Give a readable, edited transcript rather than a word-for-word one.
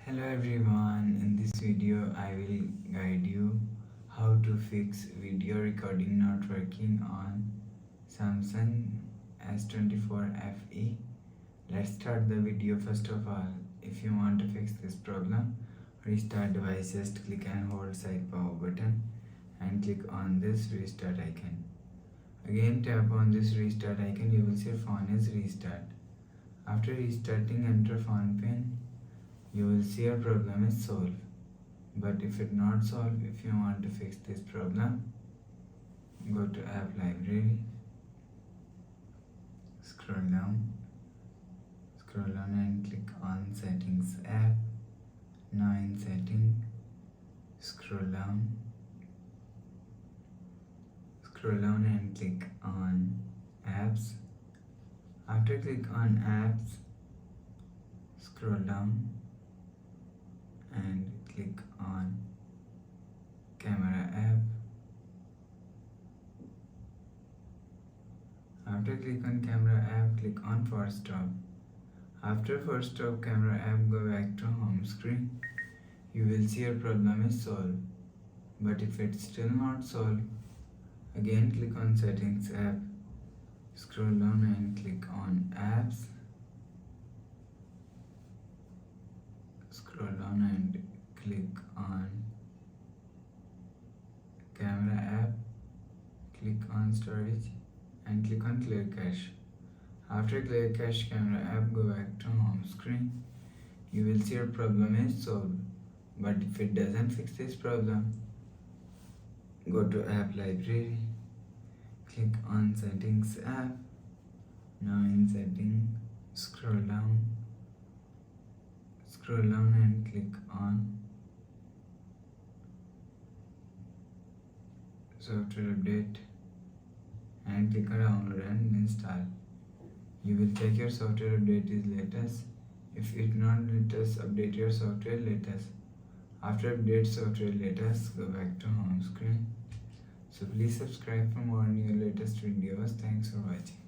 Hello everyone, in this video I will guide you how to fix video recording not working on Samsung S24 FE. Let's start the video. First of all, if you want to fix this problem, restart device, just click and hold side power button and click on this restart icon. Again tap on this restart icon, you will see phone is restart. After restarting, enter phone pin. You will see your problem is solved. But if it not solved, if you want to fix this problem, go to app library, scroll down and click on settings app. Now in setting, scroll down and click on apps. After click on apps, scroll down and click on camera app. After click on camera app, click on force stop. After force stop camera app, go back to home screen. You will see your problem is solved. But if it's still not solved, again click on settings app. Scroll down and click on apps. Scroll down and click on camera app, click on storage and click on clear cache. After clear cache camera app, go back to home screen. You will see your problem is solved. But if it doesn't fix this problem, go to app library, click on settings app. Now in setting, scroll down and click on software update and click on download and install. You will check your software update is latest. If it not latest, update your software latest. After update software latest, go back to home screen. So please subscribe for more new latest videos. Thanks for watching.